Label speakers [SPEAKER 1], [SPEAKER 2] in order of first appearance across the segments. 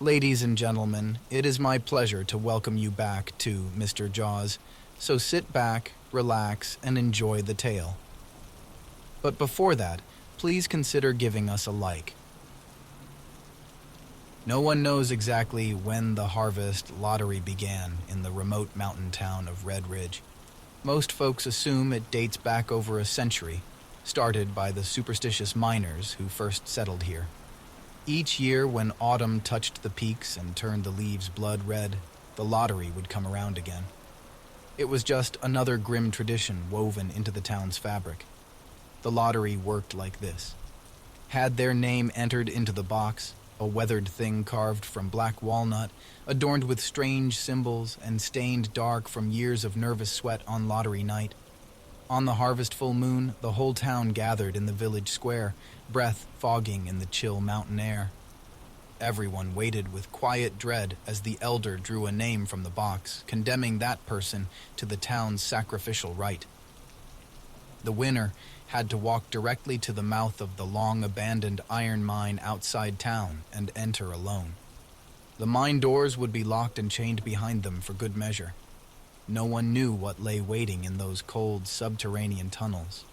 [SPEAKER 1] Ladies and gentlemen, it is my pleasure to welcome you back to Mr. Jaws, so sit back, relax, and enjoy the tale. But before that, please consider giving us a like. No one knows exactly when the harvest lottery began in the remote mountain town of Red Ridge. Most folks assume it dates back over a century, started by the superstitious miners who first settled here. Each year, when autumn touched the peaks and turned the leaves blood red, the lottery would come around again. It was just another grim tradition woven into the town's fabric. The lottery worked like this. Had their name entered into the box, a weathered thing carved from black walnut, adorned with strange symbols and stained dark from years of nervous sweat on lottery night. On the harvest full moon, the whole town gathered in the village square, breath fogging in the chill mountain air. Everyone waited with quiet dread as the elder drew a name from the box, condemning that person to the town's sacrificial rite. The winner had to walk directly to the mouth of the long-abandoned iron mine outside town and enter alone. The mine doors would be locked and chained behind them for good measure. No one knew what lay waiting in those cold subterranean tunnels.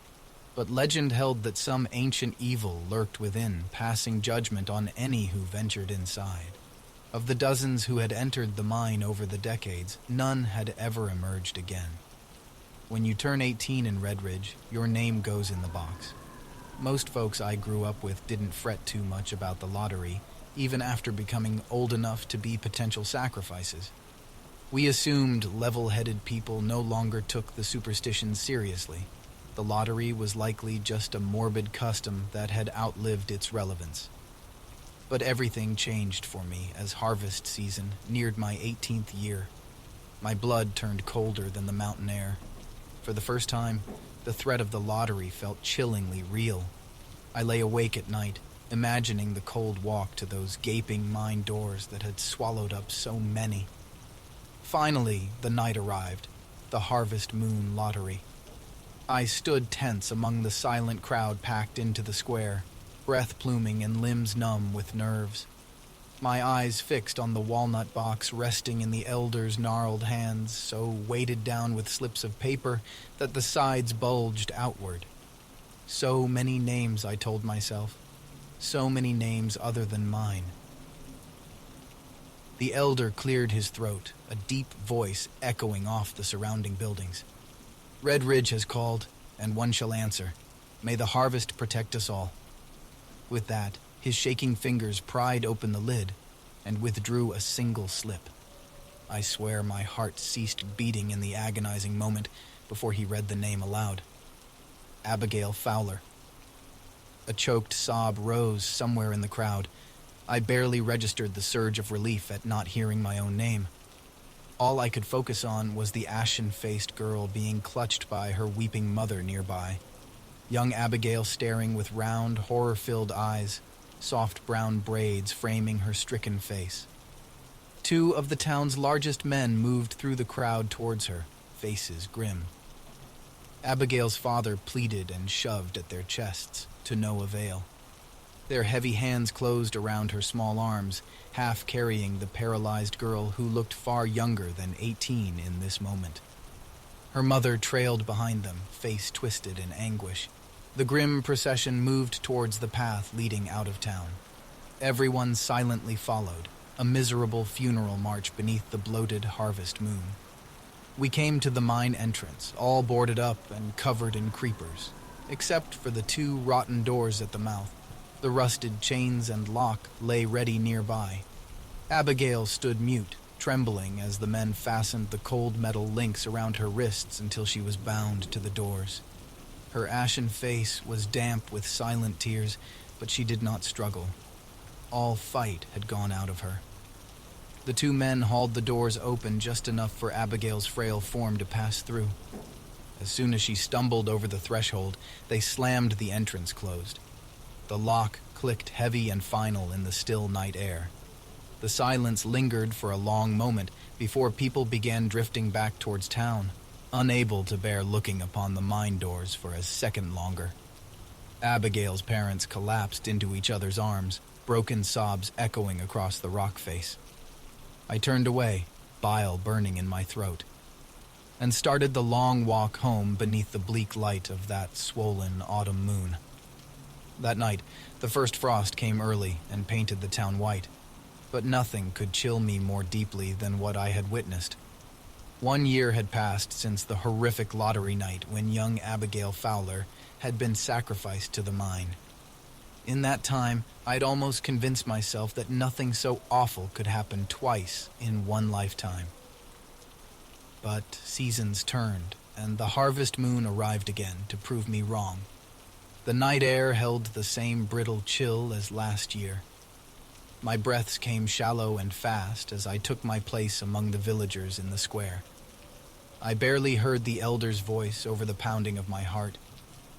[SPEAKER 1] But legend held that some ancient evil lurked within, passing judgment on any who ventured inside. Of the dozens who had entered the mine over the decades, none had ever emerged again. When you turn 18 in Red Ridge, your name goes in the box. Most folks I grew up with didn't fret too much about the lottery, even after becoming old enough to be potential sacrifices. We assumed level-headed people no longer took the superstitions seriously. The lottery was likely just a morbid custom that had outlived its relevance. But everything changed for me as harvest season neared my 18th year. My blood turned colder than the mountain air. For the first time, the threat of the lottery felt chillingly real. I lay awake at night, imagining the cold walk to those gaping mine doors that had swallowed up so many. Finally, the night arrived, the harvest moon lottery. I stood tense among the silent crowd packed into the square, breath pluming and limbs numb with nerves. My eyes fixed on the walnut box resting in the elder's gnarled hands, so weighted down with slips of paper that the sides bulged outward. So many names, I told myself. So many names other than mine. The elder cleared his throat, a deep voice echoing off the surrounding buildings. Red Ridge has called, and one shall answer. May the harvest protect us all. With that, his shaking fingers pried open the lid and withdrew a single slip. I swear my heart ceased beating in the agonizing moment before he read the name aloud. Abigail Fowler. A choked sob rose somewhere in the crowd. I barely registered the surge of relief at not hearing my own name. All I could focus on was the ashen-faced girl being clutched by her weeping mother nearby. Young Abigail staring with round, horror-filled eyes, soft brown braids framing her stricken face. Two of the town's largest men moved through the crowd towards her, faces grim. Abigail's father pleaded and shoved at their chests, to no avail. Their heavy hands closed around her small arms, half carrying the paralyzed girl who looked far younger than 18 in this moment. Her mother trailed behind them, face twisted in anguish. The grim procession moved towards the path leading out of town. Everyone silently followed, a miserable funeral march beneath the bloated harvest moon. We came to the mine entrance, all boarded up and covered in creepers, except for the two rotten doors at the mouth. The rusted chains and lock lay ready nearby. Abigail stood mute, trembling as the men fastened the cold metal links around her wrists until she was bound to the doors. Her ashen face was damp with silent tears, but she did not struggle. All fight had gone out of her. The two men hauled the doors open just enough for Abigail's frail form to pass through. As soon as she stumbled over the threshold, they slammed the entrance closed. The lock clicked heavy and final in the still night air. The silence lingered for a long moment before people began drifting back towards town, unable to bear looking upon the mine doors for a second longer. Abigail's parents collapsed into each other's arms, broken sobs echoing across the rock face. I turned away, bile burning in my throat, and started the long walk home beneath the bleak light of that swollen autumn moon. That night, the first frost came early and painted the town white, but nothing could chill me more deeply than what I had witnessed. 1 year had passed since the horrific lottery night when young Abigail Fowler had been sacrificed to the mine. In that time, I'd almost convinced myself that nothing so awful could happen twice in one lifetime. But seasons turned, and the harvest moon arrived again to prove me wrong. The night air held the same brittle chill as last year. My breaths came shallow and fast as I took my place among the villagers in the square. I barely heard the elder's voice over the pounding of my heart.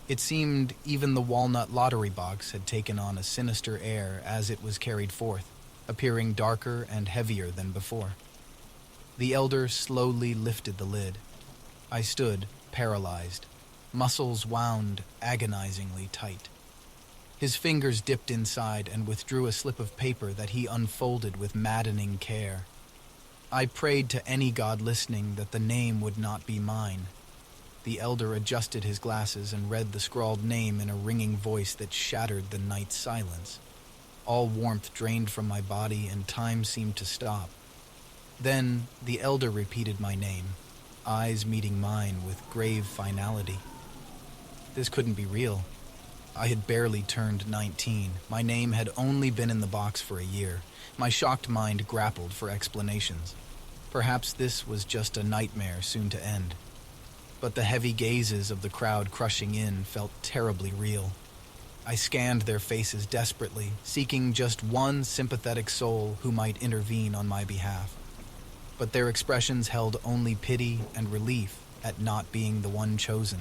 [SPEAKER 1] It seemed even the walnut lottery box had taken on a sinister air as it was carried forth, appearing darker and heavier than before. The elder slowly lifted the lid. I stood, paralyzed, muscles wound agonizingly tight. His fingers dipped inside and withdrew a slip of paper that he unfolded with maddening care. I prayed to any god listening that the name would not be mine. The elder adjusted his glasses and read the scrawled name in a ringing voice that shattered the night's silence. All warmth drained from my body and time seemed to stop. Then the elder repeated my name, eyes meeting mine with grave finality. This couldn't be real. I had barely turned 19. My name had only been in the box for a year. My shocked mind grappled for explanations. Perhaps this was just a nightmare soon to end. But the heavy gazes of the crowd crushing in felt terribly real. I scanned their faces desperately, seeking just one sympathetic soul who might intervene on my behalf. But their expressions held only pity and relief at not being the one chosen.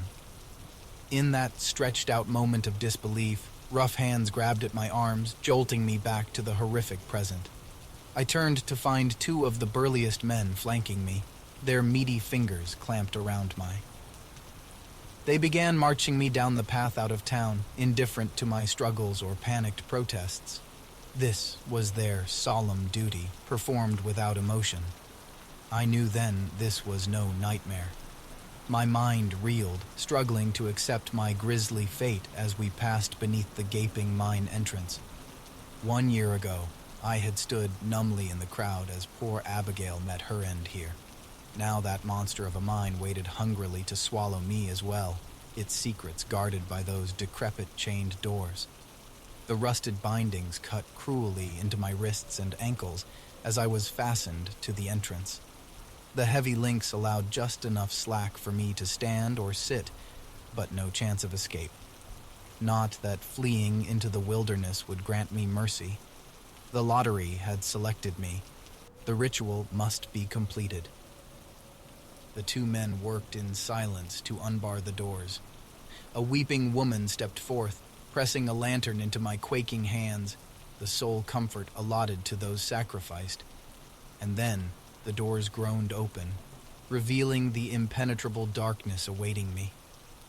[SPEAKER 1] In that stretched-out moment of disbelief, rough hands grabbed at my arms, jolting me back to the horrific present. I turned to find 2 of the burliest men flanking me, their meaty fingers clamped around mine. They began marching me down the path out of town, indifferent to my struggles or panicked protests. This was their solemn duty, performed without emotion. I knew then this was no nightmare. My mind reeled, struggling to accept my grisly fate as we passed beneath the gaping mine entrance. 1 year ago, I had stood numbly in the crowd as poor Abigail met her end here. Now that monster of a mine waited hungrily to swallow me as well, its secrets guarded by those decrepit chained doors. The rusted bindings cut cruelly into my wrists and ankles as I was fastened to the entrance. The heavy links allowed just enough slack for me to stand or sit, but no chance of escape. Not that fleeing into the wilderness would grant me mercy. The lottery had selected me. The ritual must be completed. The 2 men worked in silence to unbar the doors. A weeping woman stepped forth, pressing a lantern into my quaking hands, the sole comfort allotted to those sacrificed. And then the doors groaned open, revealing the impenetrable darkness awaiting me.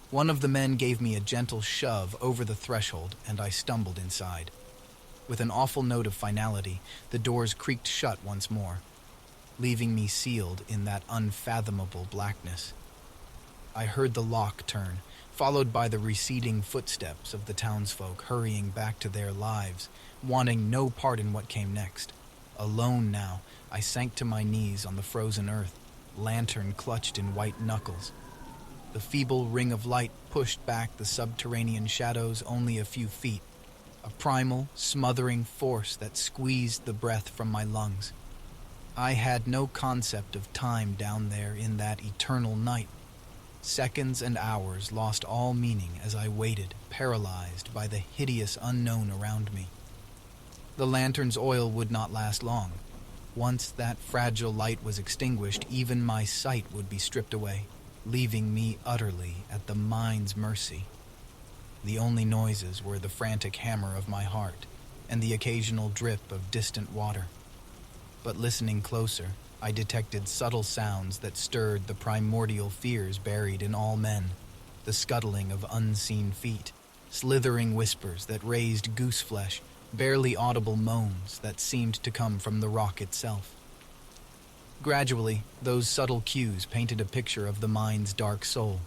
[SPEAKER 1] One of the men gave me a gentle shove over the threshold, and I stumbled inside. With an awful note of finality, the doors creaked shut once more, leaving me sealed in that unfathomable blackness. I heard the lock turn, followed by the receding footsteps of the townsfolk hurrying back to their lives, wanting no part in what came next. Alone now, I sank to my knees on the frozen earth, lantern clutched in white knuckles. The feeble ring of light pushed back the subterranean shadows only a few feet, a primal, smothering force that squeezed the breath from my lungs. I had no concept of time down there in that eternal night. Seconds and hours lost all meaning as I waited, paralyzed by the hideous unknown around me. The lantern's oil would not last long. Once that fragile light was extinguished, even my sight would be stripped away, leaving me utterly at the mine's mercy. The only noises were the frantic hammer of my heart and the occasional drip of distant water. But listening closer, I detected subtle sounds that stirred the primordial fears buried in all men, the scuttling of unseen feet, slithering whispers that raised goose flesh, barely audible moans that seemed to come from the rock itself. Gradually, those subtle cues painted a picture of the mind's dark soul,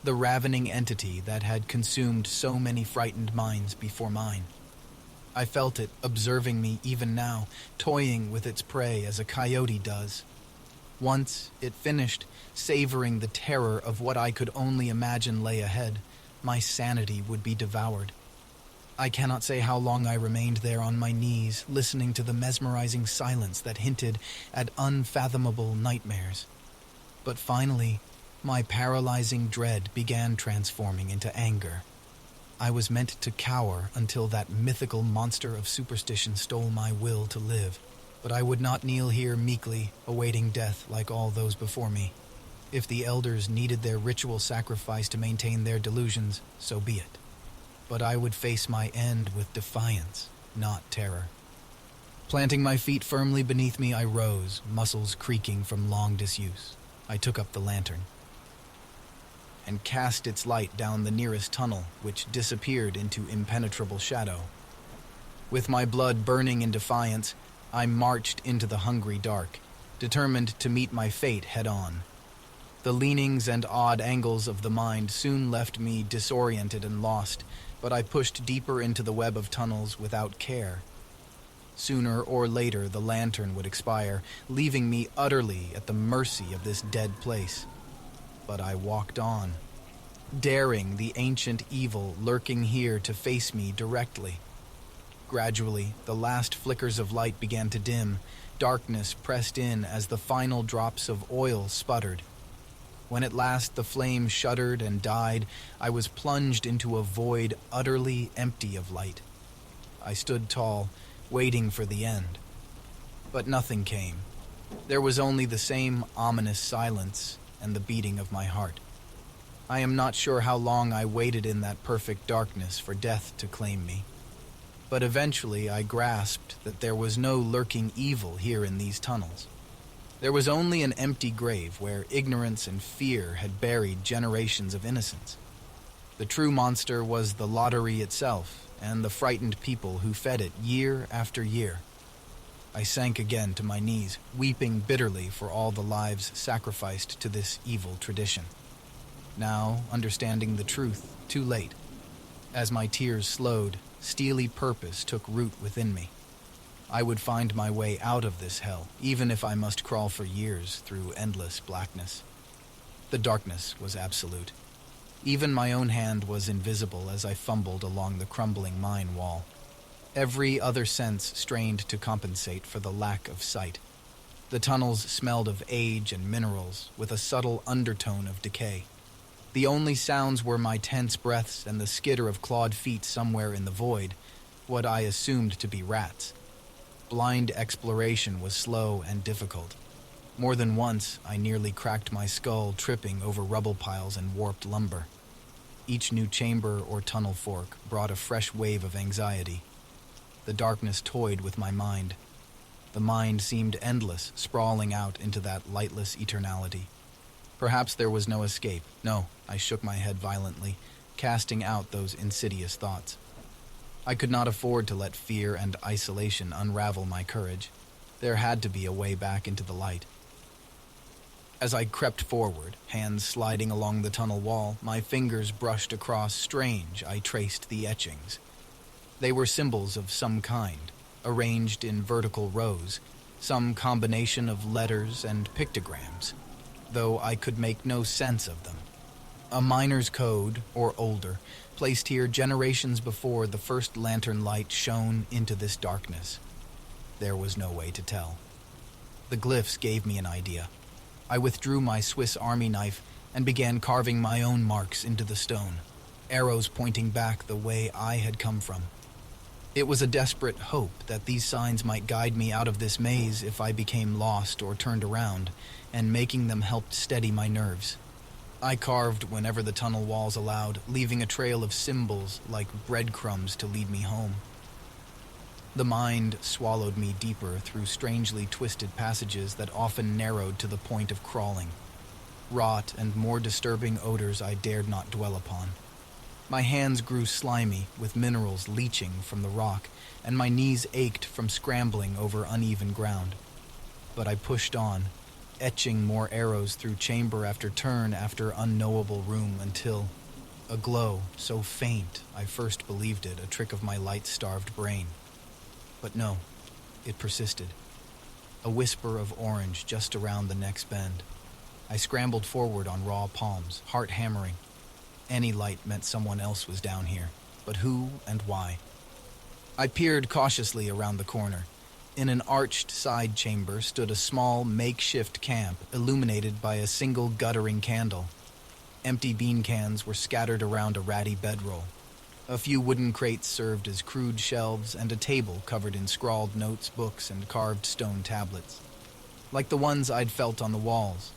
[SPEAKER 1] the ravening entity that had consumed so many frightened minds before mine. I felt it observing me even now, toying with its prey as a coyote does. Once it finished, savoring the terror of what I could only imagine lay ahead, my sanity would be devoured. I cannot say how long I remained there on my knees, listening to the mesmerizing silence that hinted at unfathomable nightmares. But finally, my paralyzing dread began transforming into anger. I was meant to cower until that mythical monster of superstition stole my will to live, but I would not kneel here meekly, awaiting death like all those before me. If the elders needed their ritual sacrifice to maintain their delusions, so be it. But I would face my end with defiance, not terror. Planting my feet firmly beneath me, I rose, muscles creaking from long disuse. I took up the lantern and cast its light down the nearest tunnel, which disappeared into impenetrable shadow. With my blood burning in defiance, I marched into the hungry dark, determined to meet my fate head-on. The leanings and odd angles of the mind soon left me disoriented and lost, but I pushed deeper into the web of tunnels without care. Sooner or later, the lantern would expire, leaving me utterly at the mercy of this dead place. But I walked on, daring the ancient evil lurking here to face me directly. Gradually, the last flickers of light began to dim. Darkness pressed in as the final drops of oil sputtered. When at last the flame shuddered and died, I was plunged into a void utterly empty of light. I stood tall, waiting for the end. But nothing came. There was only the same ominous silence and the beating of my heart. I am not sure how long I waited in that perfect darkness for death to claim me. But eventually I grasped that there was no lurking evil here in these tunnels. There was only an empty grave where ignorance and fear had buried generations of innocence. The true monster was the lottery itself and the frightened people who fed it year after year. I sank again to my knees, weeping bitterly for all the lives sacrificed to this evil tradition. Now, understanding the truth, too late. As my tears slowed, steely purpose took root within me. I would find my way out of this hell, even if I must crawl for years through endless blackness. The darkness was absolute. Even my own hand was invisible as I fumbled along the crumbling mine wall. Every other sense strained to compensate for the lack of sight. The tunnels smelled of age and minerals, with a subtle undertone of decay. The only sounds were my tense breaths and the skitter of clawed feet somewhere in the void, what I assumed to be rats. Blind exploration was slow and difficult. More than once, I nearly cracked my skull tripping over rubble piles and warped lumber. Each new chamber or tunnel fork brought a fresh wave of anxiety. The darkness toyed with my mind. The mind seemed endless, sprawling out into that lightless eternality. Perhaps there was no escape. No, I shook my head violently, casting out those insidious thoughts. I could not afford to let fear and isolation unravel my courage. There had to be a way back into the light. As I crept forward, hands sliding along the tunnel wall, my fingers brushed across strange. I traced the etchings. They were symbols of some kind, arranged in vertical rows, some combination of letters and pictograms, though I could make no sense of them. A miner's code, or older, placed here generations before the first lantern light shone into this darkness. There was no way to tell. The glyphs gave me an idea. I withdrew my Swiss Army knife and began carving my own marks into the stone, arrows pointing back the way I had come from. It was a desperate hope that these signs might guide me out of this maze if I became lost or turned around, and making them helped steady my nerves. I carved whenever the tunnel walls allowed, leaving a trail of symbols like breadcrumbs to lead me home. The mind swallowed me deeper through strangely twisted passages that often narrowed to the point of crawling. Rot and more disturbing odors I dared not dwell upon. My hands grew slimy, with minerals leaching from the rock, and my knees ached from scrambling over uneven ground. But I pushed on, etching more arrows through chamber after unknowable room until a glow so faint I first believed it a trick of my light-starved brain. But no, it persisted. A whisper of orange just around the next bend. I scrambled forward on raw palms, heart hammering. Any light meant someone else was down here, but who and why? I peered cautiously around the corner. In an arched side chamber stood a small, makeshift camp illuminated by a single guttering candle. Empty bean cans were scattered around a ratty bedroll. A few wooden crates served as crude shelves, and a table covered in scrawled notes, books, and carved stone tablets, like the ones I'd felt on the walls.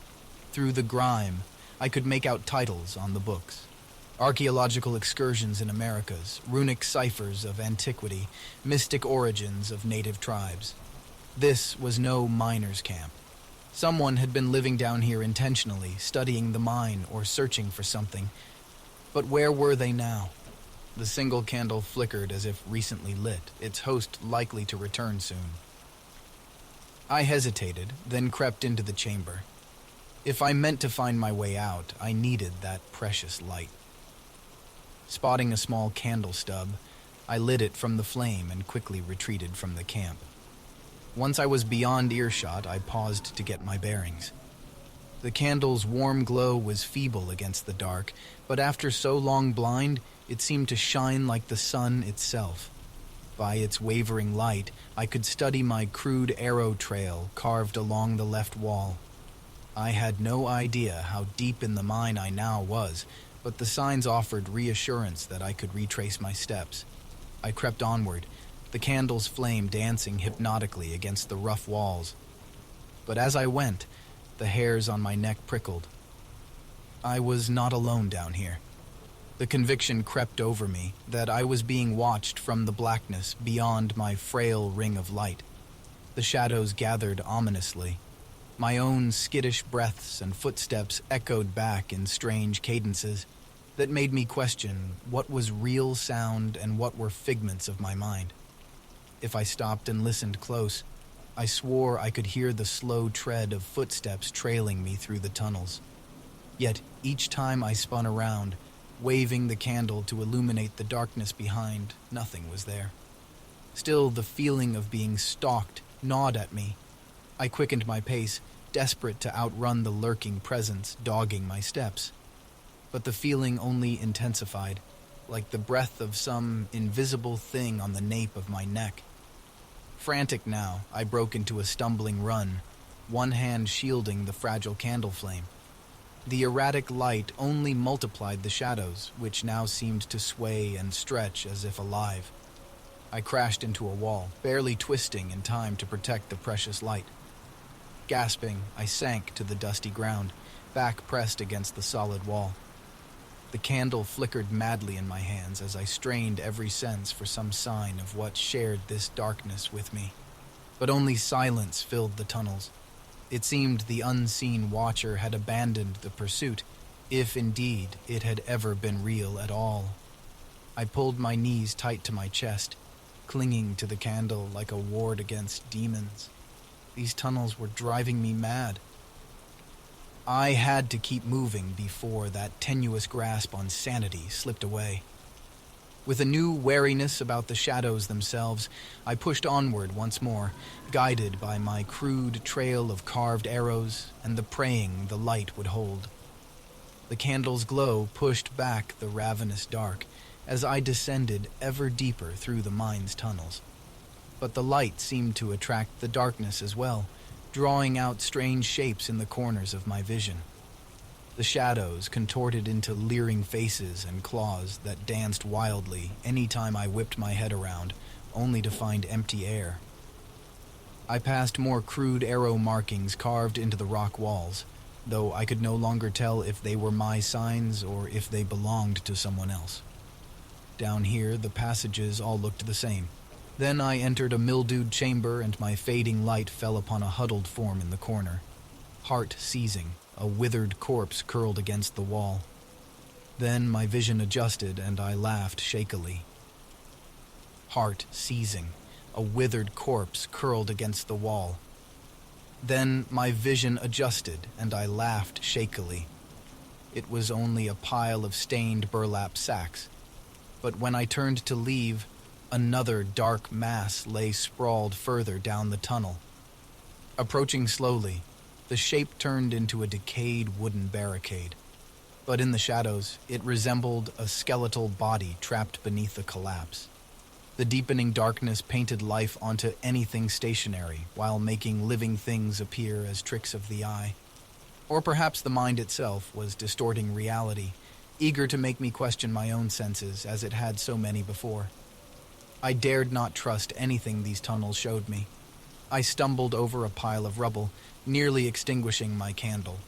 [SPEAKER 1] Through the grime, I could make out titles on the books. Archaeological excursions in Americas, runic ciphers of antiquity, mystic origins of native tribes. This was no miner's camp. Someone had been living down here intentionally, studying the mine or searching for something. But where were they now? The single candle flickered as if recently lit, its host likely to return soon. I hesitated, then crept into the chamber. If I meant to find my way out, I needed that precious light. Spotting a small candle stub, I lit it from the flame and quickly retreated from the camp. Once I was beyond earshot, I paused to get my bearings. The candle's warm glow was feeble against the dark, but after so long blind, it seemed to shine like the sun itself. By its wavering light, I could study my crude arrow trail carved along the left wall. I had no idea how deep in the mine I now was, but the signs offered reassurance that I could retrace my steps. I crept onward, the candle's flame dancing hypnotically against the rough walls. But as I went, the hairs on my neck prickled. I was not alone down here. The conviction crept over me that I was being watched from the blackness beyond my frail ring of light. The shadows gathered ominously. My own skittish breaths and footsteps echoed back in strange cadences that made me question what was real sound and what were figments of my mind. If I stopped and listened close, I swore I could hear the slow tread of footsteps trailing me through the tunnels. Yet each time I spun around, waving the candle to illuminate the darkness behind, nothing was there. Still, the feeling of being stalked gnawed at me. I quickened my pace, desperate to outrun the lurking presence dogging my steps. But the feeling only intensified, like the breath of some invisible thing on the nape of my neck. Frantic now, I broke into a stumbling run, one hand shielding the fragile candle flame. The erratic light only multiplied the shadows, which now seemed to sway and stretch as if alive. I crashed into a wall, barely twisting in time to protect the precious light. Gasping, I sank to the dusty ground, back pressed against the solid wall. The candle flickered madly in my hands as I strained every sense for some sign of what shared this darkness with me. But only silence filled the tunnels. It seemed the unseen watcher had abandoned the pursuit, if indeed it had ever been real at all. I pulled my knees tight to my chest, clinging to the candle like a ward against demons. These tunnels were driving me mad. I had to keep moving before that tenuous grasp on sanity slipped away. With a new wariness about the shadows themselves, I pushed onward once more, guided by my crude trail of carved arrows and the praying the light would hold. The candle's glow pushed back the ravenous dark as I descended ever deeper through the mine's tunnels. But the light seemed to attract the darkness as well, drawing out strange shapes in the corners of my vision. The shadows contorted into leering faces and claws that danced wildly any time I whipped my head around, only to find empty air. I passed more crude arrow markings carved into the rock walls, though I could no longer tell if they were my signs or if they belonged to someone else. Down here, the passages all looked the same. Then I entered a mildewed chamber and my fading light fell upon a huddled form in the corner. Heart seizing, a withered corpse curled against the wall. Then my vision adjusted and I laughed shakily. Heart seizing, a withered corpse curled against the wall. Then my vision adjusted and I laughed shakily. It was only a pile of stained burlap sacks. But when I turned to leave, another dark mass lay sprawled further down the tunnel. Approaching slowly, the shape turned into a decayed wooden barricade. But in the shadows, it resembled a skeletal body trapped beneath the collapse. The deepening darkness painted life onto anything stationary while making living things appear as tricks of the eye. Or perhaps the mind itself was distorting reality, eager to make me question my own senses as it had so many before. I dared not trust anything these tunnels showed me. I stumbled over a pile of rubble, nearly extinguishing my candle.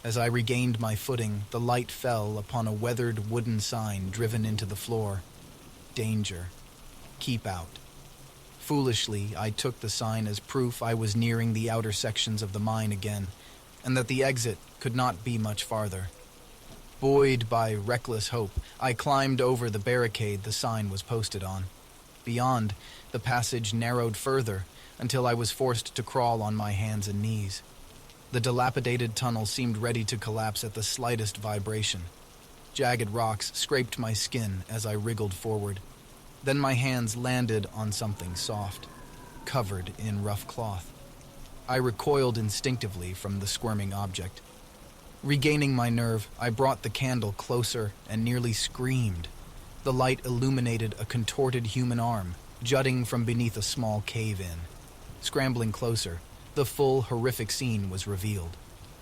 [SPEAKER 1] As I regained my footing, the light fell upon a weathered wooden sign driven into the floor. Danger. Keep out. Foolishly, I took the sign as proof I was nearing the outer sections of the mine again, and that the exit could not be much farther. Buoyed by reckless hope, I climbed over the barricade the sign was posted on. Beyond, the passage narrowed further until I was forced to crawl on my hands and knees. The dilapidated tunnel seemed ready to collapse at the slightest vibration. Jagged rocks scraped my skin as I wriggled forward. Then my hands landed on something soft, covered in rough cloth. I recoiled instinctively from the squirming object. Regaining my nerve, I brought the candle closer and nearly screamed. The light illuminated a contorted human arm, jutting from beneath a small cave-in. Scrambling closer, the full, horrific scene was revealed.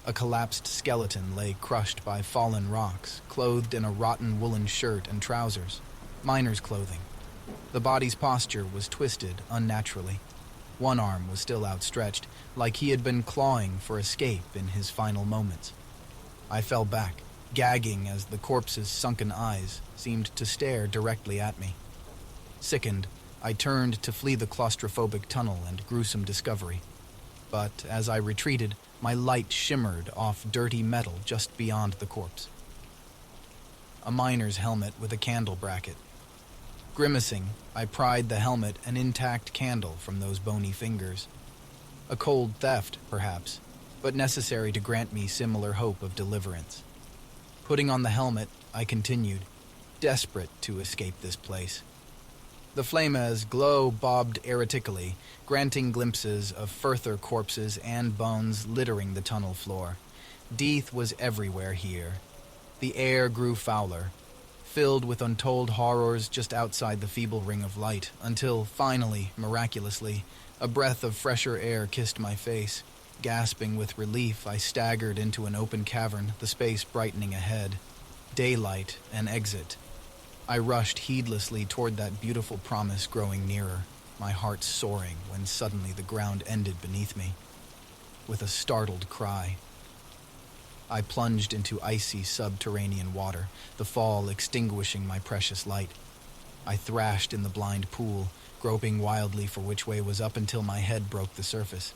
[SPEAKER 1] A collapsed skeleton lay crushed by fallen rocks, clothed in a rotten woolen shirt and trousers, miner's clothing. The body's posture was twisted unnaturally. One arm was still outstretched, like he had been clawing for escape in his final moments. I fell back, gagging as the corpse's sunken eyes seemed to stare directly at me. Sickened, I turned to flee the claustrophobic tunnel and gruesome discovery. But as I retreated, my light shimmered off dirty metal just beyond the corpse. A miner's helmet with a candle bracket. Grimacing, I pried the helmet an intact candle from those bony fingers. A cold theft, perhaps, but necessary to grant me similar hope of deliverance. Putting on the helmet, I continued, desperate to escape this place. The flame's glow bobbed erratically, granting glimpses of further corpses and bones littering the tunnel floor. Death was everywhere here. The air grew fouler, filled with untold horrors just outside the feeble ring of light, until, finally, miraculously, a breath of fresher air kissed my face. Gasping with relief, I staggered into an open cavern, the space brightening ahead. Daylight, an exit. I rushed heedlessly toward that beautiful promise growing nearer, my heart soaring when suddenly the ground ended beneath me. With a startled cry, I plunged into icy subterranean water, the fall extinguishing my precious light. I thrashed in the blind pool, groping wildly for which way was up until my head broke the surface.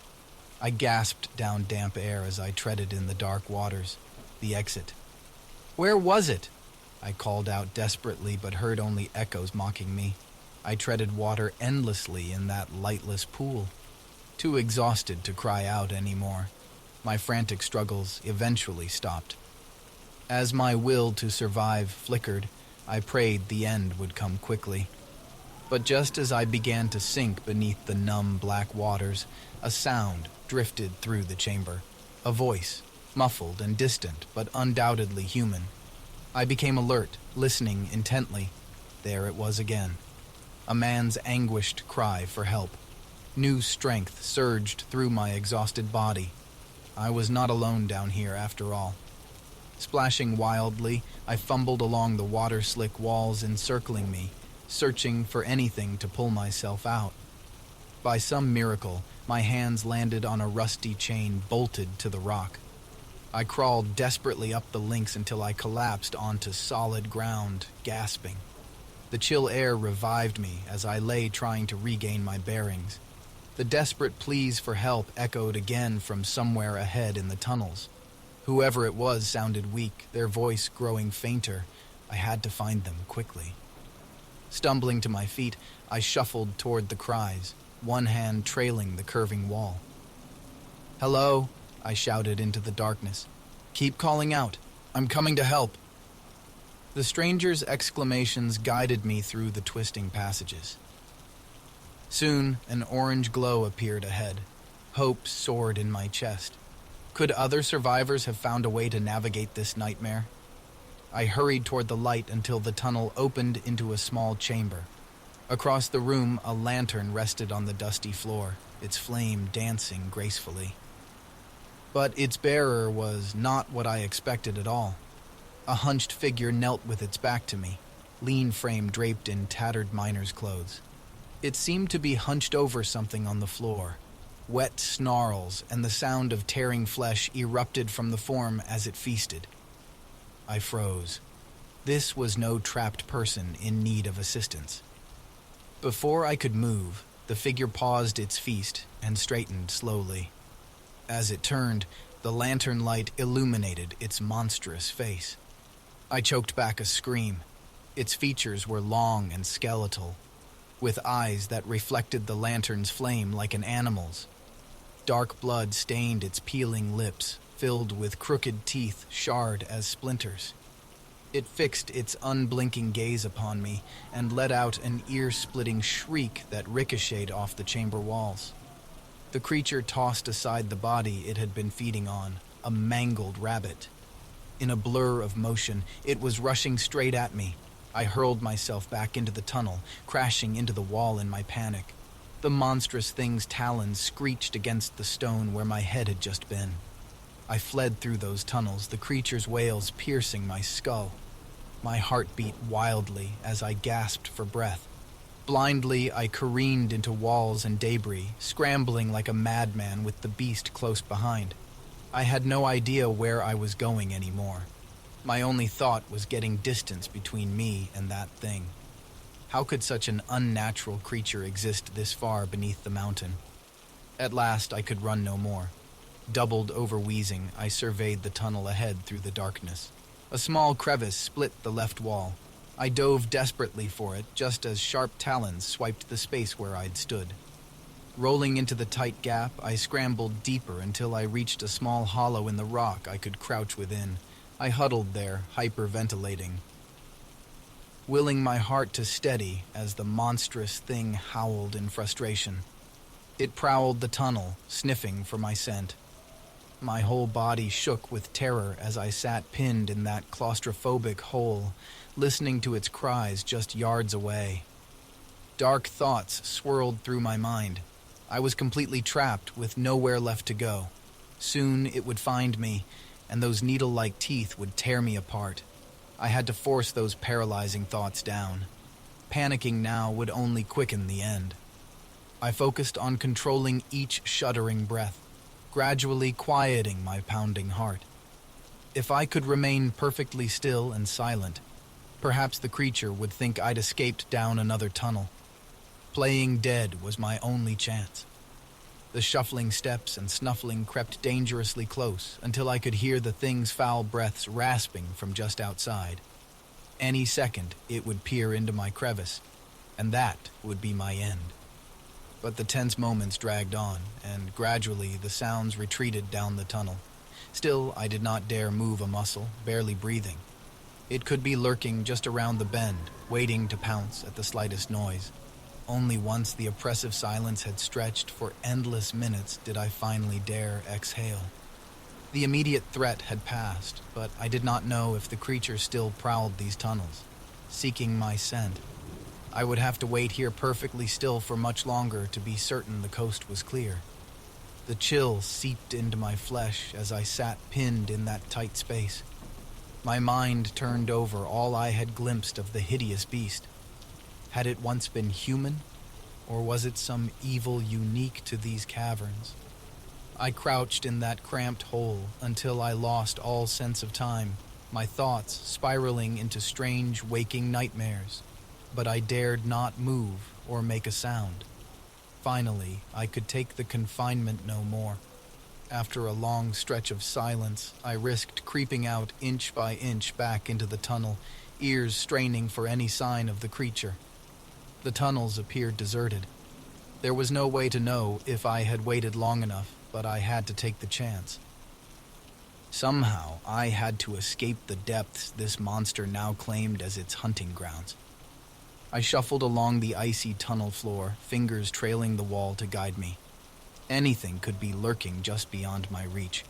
[SPEAKER 1] I gasped down damp air as I treaded in the dark waters. The exit. Where was it? I called out desperately, but heard only echoes mocking me. I treaded water endlessly in that lightless pool, too exhausted to cry out anymore. My frantic struggles eventually stopped. As my will to survive flickered, I prayed the end would come quickly. But just as I began to sink beneath the numb black waters, a sound drifted through the chamber. A voice, muffled and distant, but undoubtedly human. I became alert, listening intently. There it was again. A man's anguished cry for help. New strength surged through my exhausted body. I was not alone down here after all. Splashing wildly, I fumbled along the water-slick walls encircling me, searching for anything to pull myself out. By some miracle, my hands landed on a rusty chain bolted to the rock. I crawled desperately up the links until I collapsed onto solid ground, gasping. The chill air revived me as I lay trying to regain my bearings. The desperate pleas for help echoed again from somewhere ahead in the tunnels. Whoever it was sounded weak, their voice growing fainter. I had to find them quickly. Stumbling to my feet, I shuffled toward the cries, one hand trailing the curving wall. "Hello," I shouted into the darkness. "Keep calling out. I'm coming to help." The stranger's exclamations guided me through the twisting passages. Soon, an orange glow appeared ahead. Hope soared in my chest. Could other survivors have found a way to navigate this nightmare? I hurried toward the light until the tunnel opened into a small chamber. Across the room, a lantern rested on the dusty floor, its flame dancing gracefully. But its bearer was not what I expected at all. A hunched figure knelt with its back to me, lean frame draped in tattered miner's clothes. It seemed to be hunched over something on the floor. Wet snarls and the sound of tearing flesh erupted from the form as it feasted. I froze. This was no trapped person in need of assistance. Before I could move, the figure paused its feast and straightened slowly. As it turned, the lantern light illuminated its monstrous face. I choked back a scream. Its features were long and skeletal, with eyes that reflected the lantern's flame like an animal's. Dark blood stained its peeling lips, filled with crooked teeth charred as splinters. It fixed its unblinking gaze upon me and let out an ear-splitting shriek that ricocheted off the chamber walls. The creature tossed aside the body it had been feeding on, a mangled rabbit. In a blur of motion, it was rushing straight at me. I hurled myself back into the tunnel, crashing into the wall in my panic. The monstrous thing's talons screeched against the stone where my head had just been. I fled through those tunnels, the creature's wails piercing my skull. My heart beat wildly as I gasped for breath. Blindly, I careened into walls and debris, scrambling like a madman with the beast close behind. I had no idea where I was going anymore. My only thought was getting distance between me and that thing. How could such an unnatural creature exist this far beneath the mountain? At last, I could run no more. Doubled over wheezing, I surveyed the tunnel ahead through the darkness. A small crevice split the left wall. I dove desperately for it, just as sharp talons swiped the space where I'd stood. Rolling into the tight gap, I scrambled deeper until I reached a small hollow in the rock I could crouch within. I huddled there, hyperventilating, willing my heart to steady as the monstrous thing howled in frustration. It prowled the tunnel, sniffing for my scent. My whole body shook with terror as I sat pinned in that claustrophobic hole, listening to its cries just yards away. Dark thoughts swirled through my mind. I was completely trapped with nowhere left to go. Soon it would find me, and those needle-like teeth would tear me apart. I had to force those paralyzing thoughts down. Panicking now would only quicken the end. I focused on controlling each shuddering breath, gradually quieting my pounding heart. If I could remain perfectly still and silent, perhaps the creature would think I'd escaped down another tunnel. Playing dead was my only chance. The shuffling steps and snuffling crept dangerously close until I could hear the thing's foul breaths rasping from just outside. Any second, it would peer into my crevice, and that would be my end. But the tense moments dragged on, and gradually the sounds retreated down the tunnel. Still, I did not dare move a muscle, barely breathing. It could be lurking just around the bend, waiting to pounce at the slightest noise. Only once the oppressive silence had stretched for endless minutes did I finally dare exhale. The immediate threat had passed, but I did not know if the creature still prowled these tunnels, seeking my scent. I would have to wait here perfectly still for much longer to be certain the coast was clear. The chill seeped into my flesh as I sat pinned in that tight space. My mind turned over all I had glimpsed of the hideous beast. Had it once been human, or was it some evil unique to these caverns? I crouched in that cramped hole until I lost all sense of time, my thoughts spiraling into strange waking nightmares. But I dared not move or make a sound. Finally, I could take the confinement no more. After a long stretch of silence, I risked creeping out inch by inch back into the tunnel, ears straining for any sign of the creature. The tunnels appeared deserted. There was no way to know if I had waited long enough, but I had to take the chance. Somehow, I had to escape the depths this monster now claimed as its hunting grounds. I shuffled along the icy tunnel floor, fingers trailing the wall to guide me. Anything could be lurking just beyond my reach.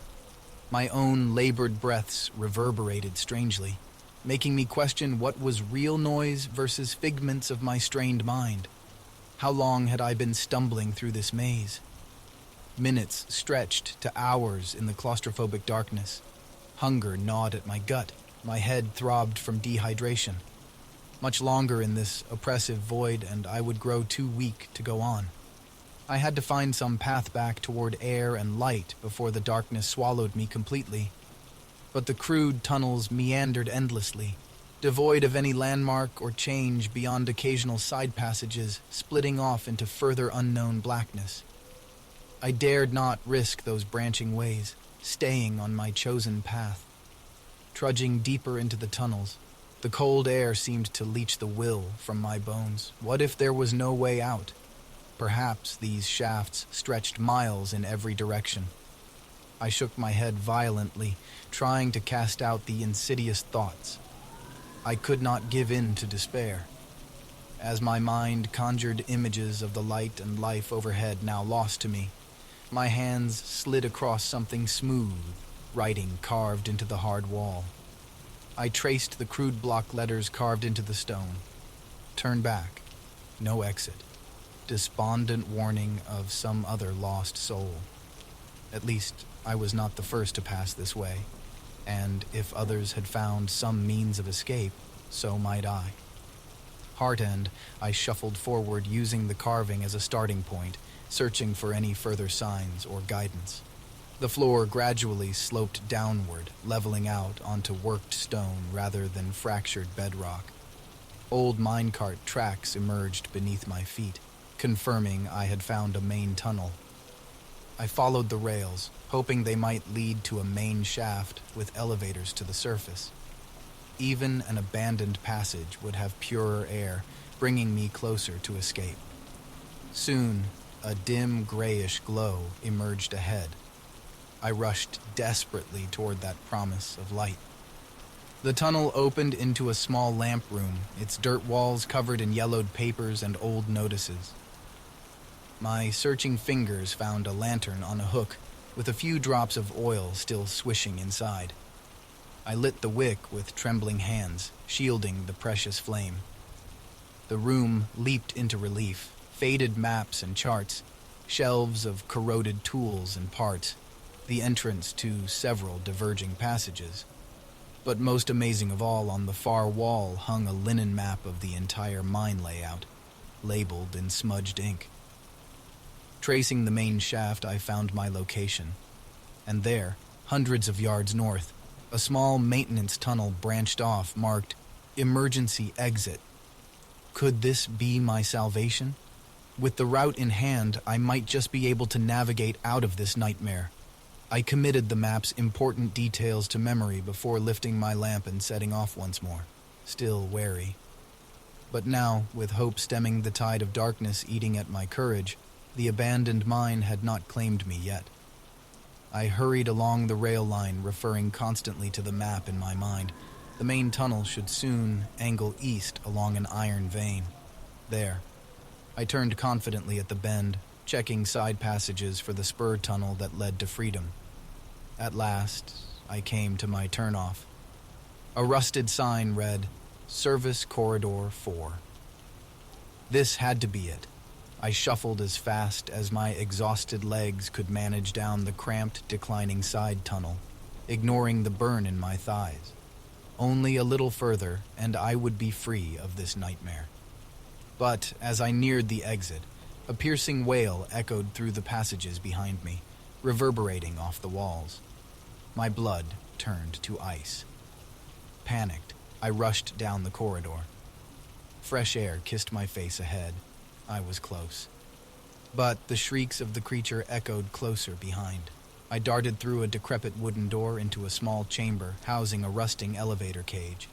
[SPEAKER 1] My own labored breaths reverberated strangely, making me question what was real noise versus figments of my strained mind. How long had I been stumbling through this maze? Minutes stretched to hours in the claustrophobic darkness. Hunger gnawed at my gut. My head throbbed from dehydration. Much longer in this oppressive void, and I would grow too weak to go on. I had to find some path back toward air and light before the darkness swallowed me completely. But the crude tunnels meandered endlessly, devoid of any landmark or change beyond occasional side passages splitting off into further unknown blackness. I dared not risk those branching ways, staying on my chosen path. Trudging deeper into the tunnels, the cold air seemed to leach the will from my bones. What if there was no way out? Perhaps these shafts stretched miles in every direction. I shook my head violently, trying to cast out the insidious thoughts. I could not give in to despair. As my mind conjured images of the light and life overhead now lost to me, my hands slid across something smooth, writing carved into the hard wall. I traced the crude block letters carved into the stone. Turn back. No exit. Despondent warning of some other lost soul. At least, I was not the first to pass this way, and if others had found some means of escape, so might I. Heart-end, I shuffled forward using the carving as a starting point, searching for any further signs or guidance. The floor gradually sloped downward, leveling out onto worked stone rather than fractured bedrock. Old minecart tracks emerged beneath my feet, confirming I had found a main tunnel. I followed the rails, hoping they might lead to a main shaft with elevators to the surface. Even an abandoned passage would have purer air, bringing me closer to escape. Soon, a dim grayish glow emerged ahead. I rushed desperately toward that promise of light. The tunnel opened into a small lamp room, its dirt walls covered in yellowed papers and old notices. My searching fingers found a lantern on a hook, with a few drops of oil still swishing inside. I lit the wick with trembling hands, shielding the precious flame. The room leaped into relief, faded maps and charts, shelves of corroded tools and parts, the entrance to several diverging passages. But most amazing of all, on the far wall hung a linen map of the entire mine layout, labeled in smudged ink. Tracing the main shaft, I found my location. And there, hundreds of yards north, a small maintenance tunnel branched off, marked Emergency Exit. Could this be my salvation? With the route in hand, I might just be able to navigate out of this nightmare. I committed the map's important details to memory before lifting my lamp and setting off once more, still wary. But now, with hope stemming the tide of darkness eating at my courage, the abandoned mine had not claimed me yet. I hurried along the rail line, referring constantly to the map in my mind. The main tunnel should soon angle east along an iron vein. There. I turned confidently at the bend, checking side passages for the spur tunnel that led to freedom. At last, I came to my turnoff. A rusted sign read, Service Corridor 4. This had to be it. I shuffled as fast as my exhausted legs could manage down the cramped, declining side tunnel, ignoring the burn in my thighs. Only a little further, and I would be free of this nightmare. But as I neared the exit, a piercing wail echoed through the passages behind me, reverberating off the walls. My blood turned to ice. Panicked, I rushed down the corridor. Fresh air kissed my face ahead. I was close. But the shrieks of the creature echoed closer behind. I darted through a decrepit wooden door into a small chamber housing a rusting elevator cage.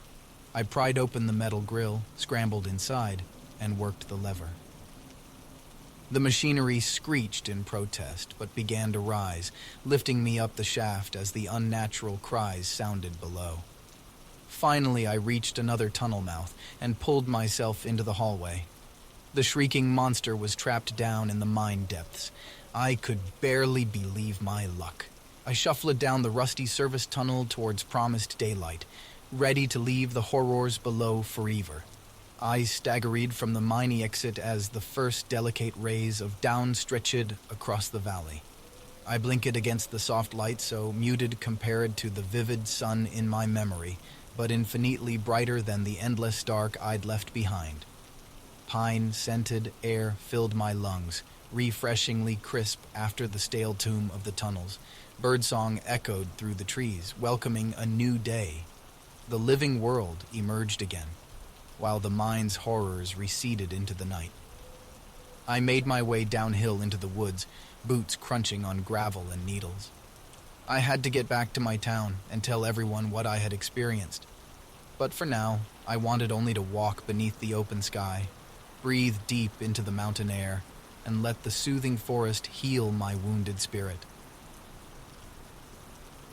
[SPEAKER 1] I pried open the metal grill, scrambled inside, and worked the lever. The machinery screeched in protest, but began to rise, lifting me up the shaft as the unnatural cries sounded below. Finally, I reached another tunnel mouth and pulled myself into the hallway. The shrieking monster was trapped down in the mine depths. I could barely believe my luck. I shuffled down the rusty service tunnel towards promised daylight, ready to leave the horrors below forever. I staggered from the miny exit as the first delicate rays of dawn stretched across the valley. I blinked against the soft light so muted compared to the vivid sun in my memory, but infinitely brighter than the endless dark I'd left behind. Pine-scented air filled my lungs, refreshingly crisp after the stale tomb of the tunnels. Birdsong echoed through the trees, welcoming a new day. The living world emerged again, while the mine's horrors receded into the night. I made my way downhill into the woods, boots crunching on gravel and needles. I had to get back to my town and tell everyone what I had experienced. But for now, I wanted only to walk beneath the open sky, breathe deep into the mountain air, and let the soothing forest heal my wounded spirit.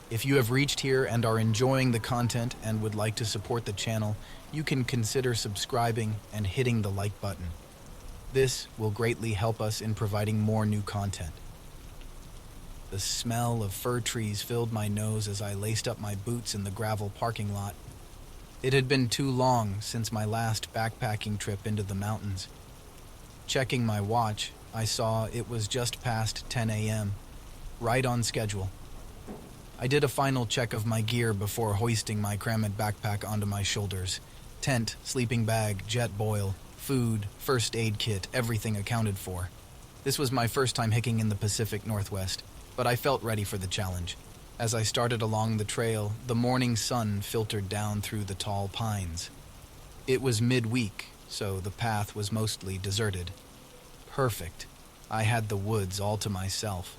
[SPEAKER 1] If you have reached here and are enjoying the content and would like to support the channel, you can consider subscribing and hitting the like button. This will greatly help us in providing more new content. The smell of fir trees filled my nose as I laced up my boots in the gravel parking lot. It had been too long since my last backpacking trip into the mountains. Checking my watch, I saw it was just past 10 a.m., right on schedule. I did a final check of my gear before hoisting my crammed backpack onto my shoulders. Tent, sleeping bag, jet boil, food, first aid kit, everything accounted for. This was my first time hiking in the Pacific Northwest, but I felt ready for the challenge. As I started along the trail, the morning sun filtered down through the tall pines. It was midweek, so the path was mostly deserted. Perfect. I had the woods all to myself.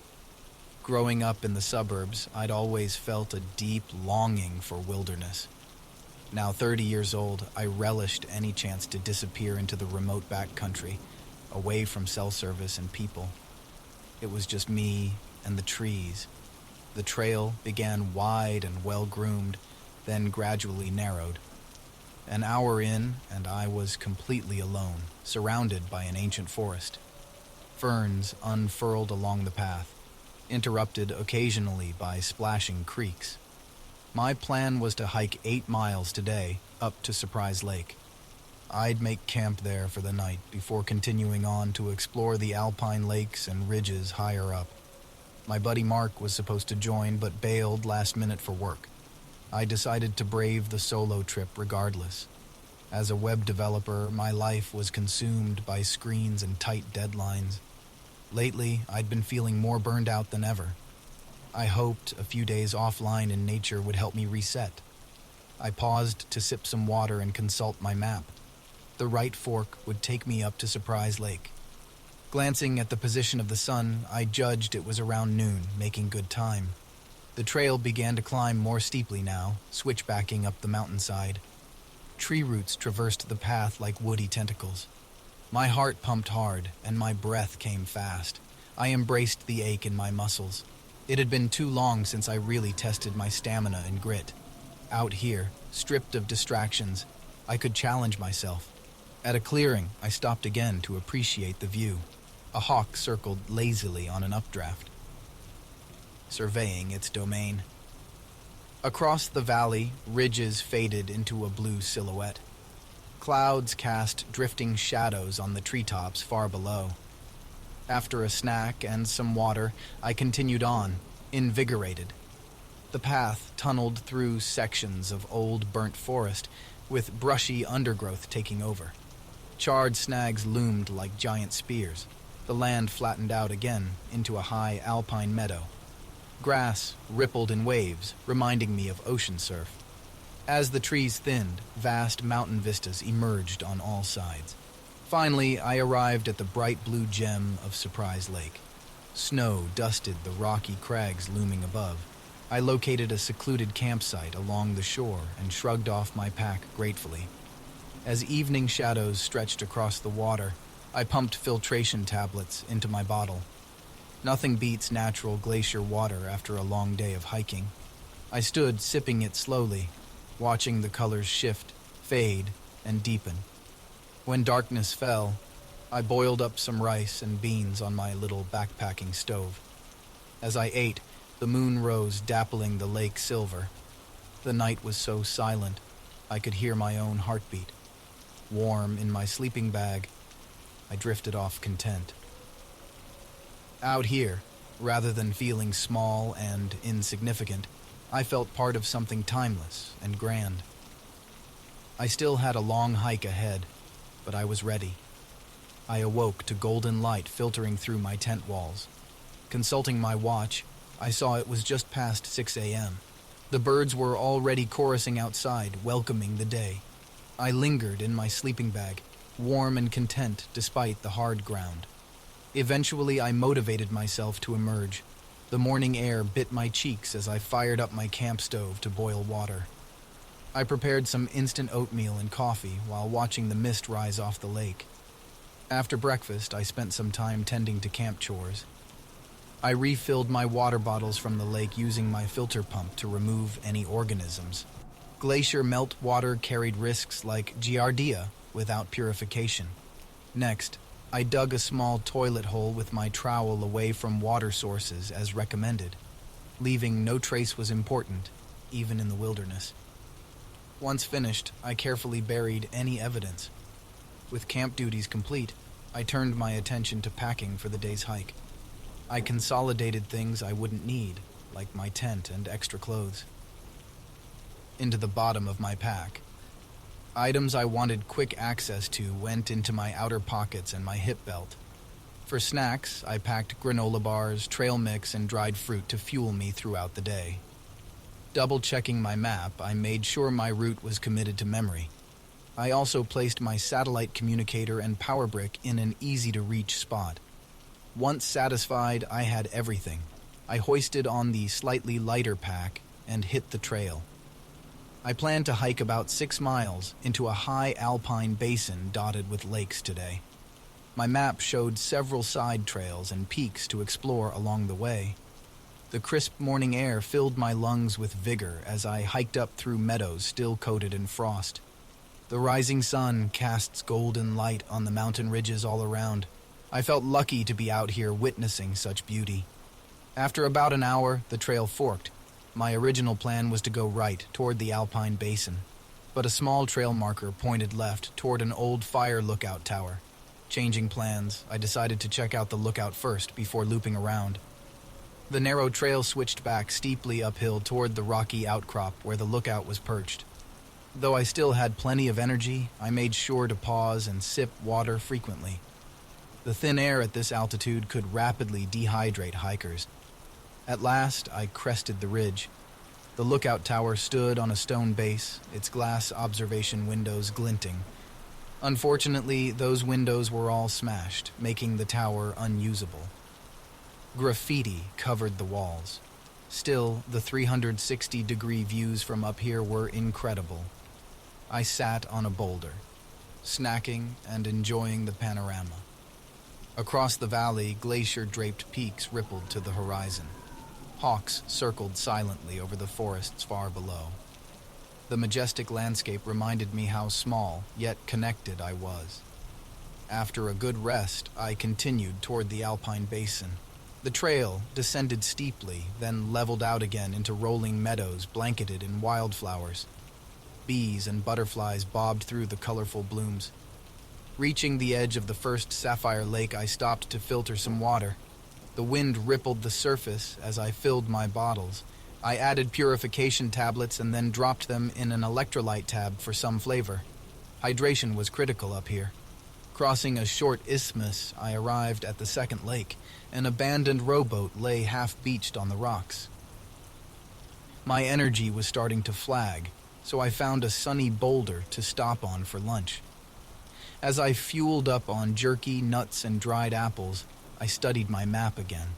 [SPEAKER 1] Growing up in the suburbs, I'd always felt a deep longing for wilderness. Now 30 years old, I relished any chance to disappear into the remote backcountry, away from cell service and people. It was just me and the trees. The trail began wide and well-groomed, then gradually narrowed. An hour in, and I was completely alone, surrounded by an ancient forest. Ferns unfurled along the path, interrupted occasionally by splashing creeks. My plan was to hike 8 miles today, up to Surprise Lake. I'd make camp there for the night before continuing on to explore the alpine lakes and ridges higher up. My buddy Mark was supposed to join, but bailed last minute for work. I decided to brave the solo trip regardless. As a web developer, my life was consumed by screens and tight deadlines. Lately, I'd been feeling more burned out than ever. I hoped a few days offline in nature would help me reset. I paused to sip some water and consult my map. The right fork would take me up to Surprise Lake. Glancing at the position of the sun, I judged it was around noon, making good time. The trail began to climb more steeply now, switchbacking up the mountainside. Tree roots traversed the path like woody tentacles. My heart pumped hard, and my breath came fast. I embraced the ache in my muscles. It had been too long since I really tested my stamina and grit. Out here, stripped of distractions, I could challenge myself. At a clearing, I stopped again to appreciate the view. A hawk circled lazily on an updraft, surveying its domain. Across the valley, ridges faded into a blue silhouette. Clouds cast drifting shadows on the treetops far below. After a snack and some water, I continued on, invigorated. The path tunneled through sections of old burnt forest, with brushy undergrowth taking over. Charred snags loomed like giant spears. The land flattened out again into a high alpine meadow. Grass rippled in waves, reminding me of ocean surf. As the trees thinned, vast mountain vistas emerged on all sides. Finally, I arrived at the bright blue gem of Surprise Lake. Snow dusted the rocky crags looming above. I located a secluded campsite along the shore and shrugged off my pack gratefully. As evening shadows stretched across the water, I pumped filtration tablets into my bottle. Nothing beats natural glacier water after a long day of hiking. I stood sipping it slowly, watching the colors shift, fade, and deepen. When darkness fell, I boiled up some rice and beans on my little backpacking stove. As I ate, the moon rose, dappling the lake silver. The night was so silent, I could hear my own heartbeat. Warm in my sleeping bag, I drifted off content. Out here, rather than feeling small and insignificant, I felt part of something timeless and grand. I still had a long hike ahead, but I was ready. I awoke to golden light filtering through my tent walls. Consulting my watch, I saw it was just past 6 a.m. The birds were already chorusing outside, welcoming the day. I lingered in my sleeping bag, warm and content despite the hard ground. Eventually, I motivated myself to emerge. The morning air bit my cheeks as I fired up my camp stove to boil water. I prepared some instant oatmeal and coffee while watching the mist rise off the lake. After breakfast, I spent some time tending to camp chores. I refilled my water bottles from the lake using my filter pump to remove any organisms. Glacier meltwater carried risks like giardia without purification. Next, I dug a small toilet hole with my trowel away from water sources as recommended. Leaving no trace was important, even in the wilderness. Once finished, I carefully buried any evidence. With camp duties complete, I turned my attention to packing for the day's hike. I consolidated things I wouldn't need, like my tent and extra clothes, into the bottom of my pack. Items I wanted quick access to went into my outer pockets and my hip belt. For snacks, I packed granola bars, trail mix, and dried fruit to fuel me throughout the day. Double-checking my map, I made sure my route was committed to memory. I also placed my satellite communicator and power brick in an easy-to-reach spot. Once satisfied I had everything, I hoisted on the slightly lighter pack and hit the trail. I planned to hike about 6 miles into a high alpine basin dotted with lakes today. My map showed several side trails and peaks to explore along the way. The crisp morning air filled my lungs with vigor as I hiked up through meadows still coated in frost. The rising sun casts golden light on the mountain ridges all around. I felt lucky to be out here witnessing such beauty. After about an hour, the trail forked. My original plan was to go right toward the alpine basin, but a small trail marker pointed left toward an old fire lookout tower. Changing plans, I decided to check out the lookout first before looping around. The narrow trail switched back steeply uphill toward the rocky outcrop where the lookout was perched. Though I still had plenty of energy, I made sure to pause and sip water frequently. The thin air at this altitude could rapidly dehydrate hikers. At last, I crested the ridge. The lookout tower stood on a stone base, its glass observation windows glinting. Unfortunately, those windows were all smashed, making the tower unusable. Graffiti covered the walls. Still, the 360-degree views from up here were incredible. I sat on a boulder, snacking and enjoying the panorama. Across the valley, glacier-draped peaks rippled to the horizon. Hawks circled silently over the forests far below. The majestic landscape reminded me how small, yet connected I was. After a good rest, I continued toward the alpine basin. The trail descended steeply, then leveled out again into rolling meadows blanketed in wildflowers. Bees and butterflies bobbed through the colorful blooms. Reaching the edge of the first sapphire lake, I stopped to filter some water. The wind rippled the surface as I filled my bottles. I added purification tablets and then dropped them in an electrolyte tab for some flavor. Hydration was critical up here. Crossing a short isthmus, I arrived at the second lake. An abandoned rowboat lay half-beached on the rocks. My energy was starting to flag, so I found a sunny boulder to stop on for lunch. As I fueled up on jerky, nuts, and dried apples, I studied my map again.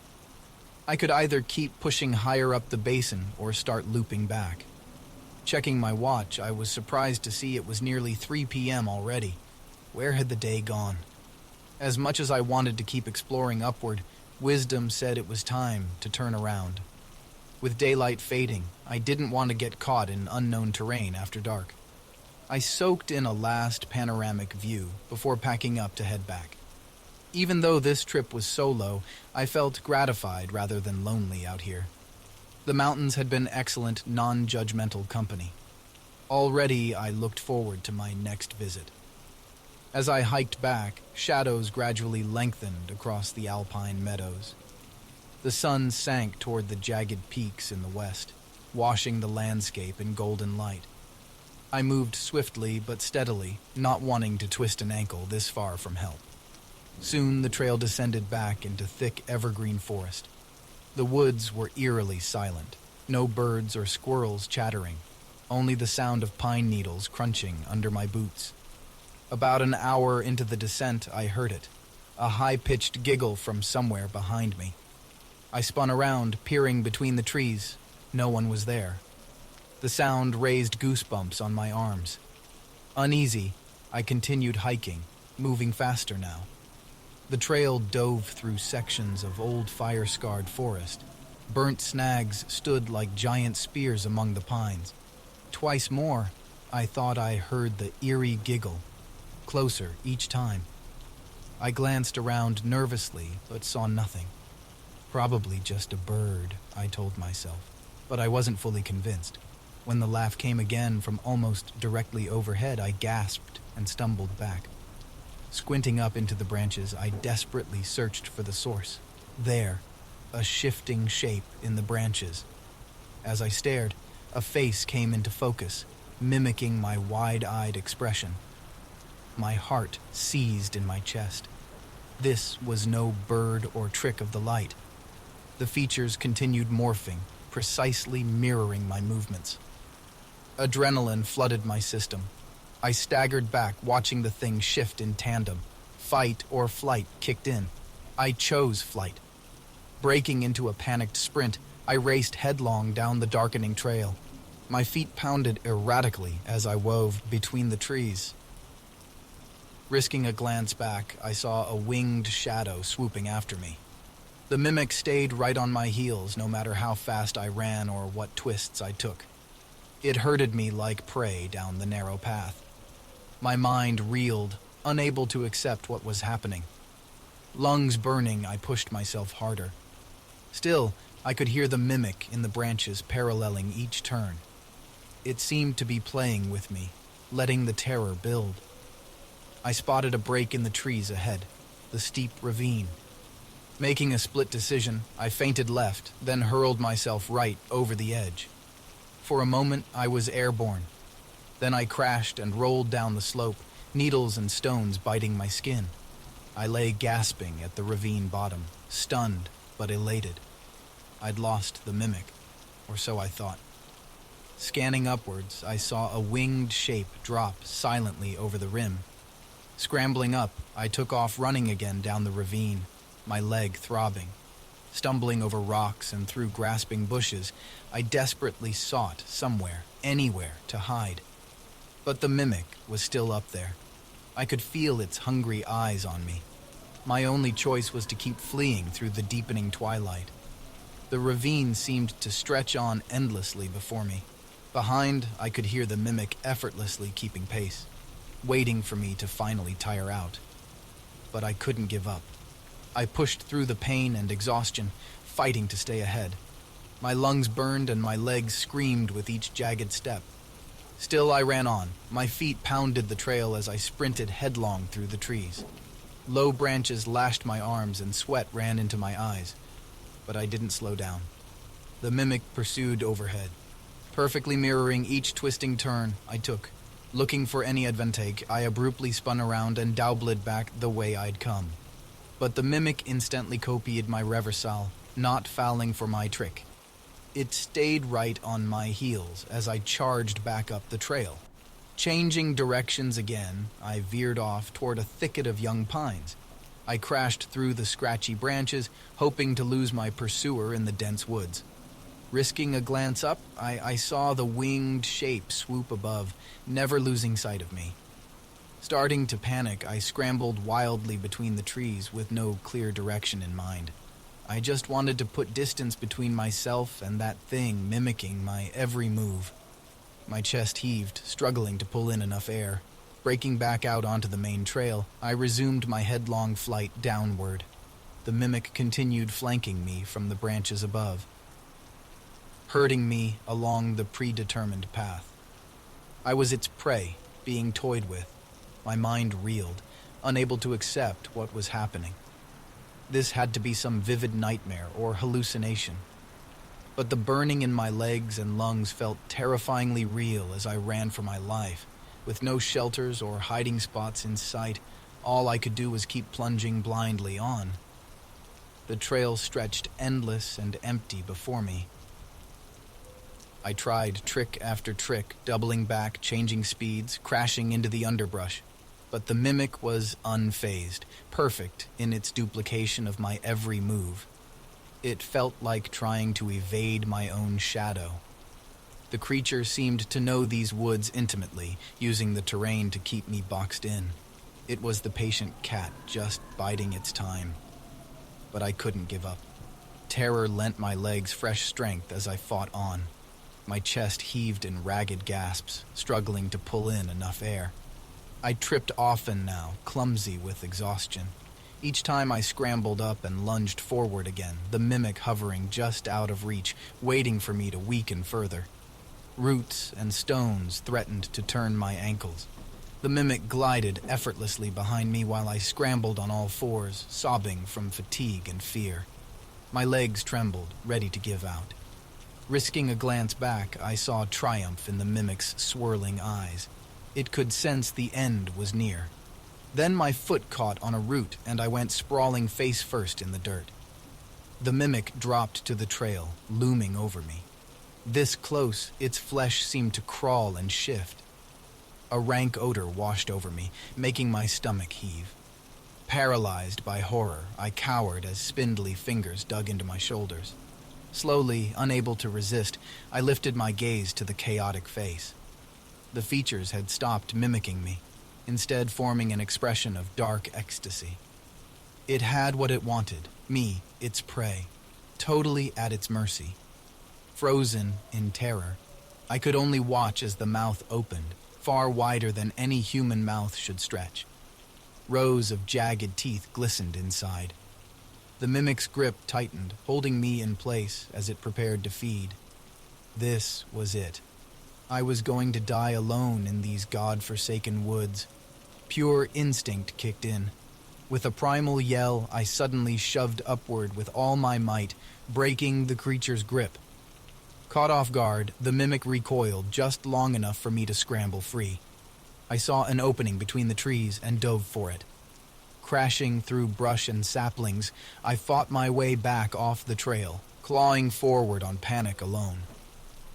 [SPEAKER 1] I could either keep pushing higher up the basin or start looping back. Checking my watch, I was surprised to see it was nearly 3 p.m. already. Where had the day gone? As much as I wanted to keep exploring upward, wisdom said it was time to turn around. With daylight fading, I didn't want to get caught in unknown terrain after dark. I soaked in a last panoramic view before packing up to head back. Even though this trip was solo, I felt gratified rather than lonely out here. The mountains had been excellent, non-judgmental company. Already, I looked forward to my next visit. As I hiked back, shadows gradually lengthened across the alpine meadows. The sun sank toward the jagged peaks in the west, washing the landscape in golden light. I moved swiftly but steadily, not wanting to twist an ankle this far from help. Soon the trail descended back into thick evergreen forest. The woods were eerily silent, no birds or squirrels chattering, only the sound of pine needles crunching under my boots. About an hour into the descent, I heard it, a high-pitched giggle from somewhere behind me. I spun around, peering between the trees. No one was there. The sound raised goosebumps on my arms. Uneasy, I continued hiking, moving faster now. The trail dove through sections of old fire-scarred forest. Burnt snags stood like giant spears among the pines. Twice more, I thought I heard the eerie giggle, closer each time. I glanced around nervously, but saw nothing. Probably just a bird, I told myself, but I wasn't fully convinced. When the laugh came again from almost directly overhead, I gasped and stumbled back. Squinting up into the branches, I desperately searched for the source. There, a shifting shape in the branches. As I stared, a face came into focus, mimicking my wide-eyed expression. My heart seized in my chest. This was no bird or trick of the light. The features continued morphing, precisely mirroring my movements. Adrenaline flooded my system. I staggered back, watching the thing shift in tandem. Fight or flight kicked in. I chose flight. Breaking into a panicked sprint, I raced headlong down the darkening trail. My feet pounded erratically as I wove between the trees. Risking a glance back, I saw a winged shadow swooping after me. The mimic stayed right on my heels no matter how fast I ran or what twists I took. It herded me like prey down the narrow path. My mind reeled, unable to accept what was happening. Lungs burning, I pushed myself harder. Still, I could hear the mimic in the branches paralleling each turn. It seemed to be playing with me, letting the terror build. I spotted a break in the trees ahead, the steep ravine. Making a split decision, I feinted left, then hurled myself right over the edge. For a moment, I was airborne. Then I crashed and rolled down the slope, needles and stones biting my skin. I lay gasping at the ravine bottom, stunned but elated. I'd lost the mimic, or so I thought. Scanning upwards, I saw a winged shape drop silently over the rim. Scrambling up, I took off running again down the ravine, my leg throbbing. Stumbling over rocks and through grasping bushes, I desperately sought somewhere, anywhere, to hide. But the mimic was still up there. I could feel its hungry eyes on me. My only choice was to keep fleeing through the deepening twilight. The ravine seemed to stretch on endlessly before me. Behind, I could hear the mimic effortlessly keeping pace, waiting for me to finally tire out. But I couldn't give up. I pushed through the pain and exhaustion, fighting to stay ahead. My lungs burned and my legs screamed with each jagged step. Still I ran on. My feet pounded the trail as I sprinted headlong through the trees. Low branches lashed my arms and sweat ran into my eyes. But I didn't slow down. The mimic pursued overhead, perfectly mirroring each twisting turn I took. Looking for any advantage, I abruptly spun around and doubled back the way I'd come. But the mimic instantly copied my reversal, not falling for my trick. It stayed right on my heels as I charged back up the trail. Changing directions again, I veered off toward a thicket of young pines. I crashed through the scratchy branches, hoping to lose my pursuer in the dense woods. Risking a glance up, I saw the winged shape swoop above, never losing sight of me. Starting to panic, I scrambled wildly between the trees with no clear direction in mind. I just wanted to put distance between myself and that thing mimicking my every move. My chest heaved, struggling to pull in enough air. Breaking back out onto the main trail, I resumed my headlong flight downward. The mimic continued flanking me from the branches above, herding me along the predetermined path. I was its prey, being toyed with. My mind reeled, unable to accept what was happening. This had to be some vivid nightmare or hallucination. But the burning in my legs and lungs felt terrifyingly real as I ran for my life. With no shelters or hiding spots in sight, all I could do was keep plunging blindly on. The trail stretched endless and empty before me. I tried trick after trick, doubling back, changing speeds, crashing into the underbrush. But the mimic was unfazed, perfect in its duplication of my every move. It felt like trying to evade my own shadow. The creature seemed to know these woods intimately, using the terrain to keep me boxed in. It was the patient cat just biding its time. But I couldn't give up. Terror lent my legs fresh strength as I fought on. My chest heaved in ragged gasps, struggling to pull in enough air. I tripped often now, clumsy with exhaustion. Each time I scrambled up and lunged forward again, the mimic hovering just out of reach, waiting for me to weaken further. Roots and stones threatened to turn my ankles. The mimic glided effortlessly behind me while I scrambled on all fours, sobbing from fatigue and fear. My legs trembled, ready to give out. Risking a glance back, I saw triumph in the mimic's swirling eyes. It could sense the end was near. Then my foot caught on a root and I went sprawling face first in the dirt. The mimic dropped to the trail, looming over me. This close, its flesh seemed to crawl and shift. A rank odor washed over me, making my stomach heave. Paralyzed by horror, I cowered as spindly fingers dug into my shoulders. Slowly, unable to resist, I lifted my gaze to the chaotic face. The features had stopped mimicking me, instead forming an expression of dark ecstasy. It had what it wanted, me, its prey, totally at its mercy. Frozen in terror, I could only watch as the mouth opened, far wider than any human mouth should stretch. Rows of jagged teeth glistened inside. The mimic's grip tightened, holding me in place as it prepared to feed. This was it. I was going to die alone in these god-forsaken woods. Pure instinct kicked in. With a primal yell, I suddenly shoved upward with all my might, breaking the creature's grip. Caught off guard, the mimic recoiled just long enough for me to scramble free. I saw an opening between the trees and dove for it. Crashing through brush and saplings, I fought my way back off the trail, clawing forward on panic alone.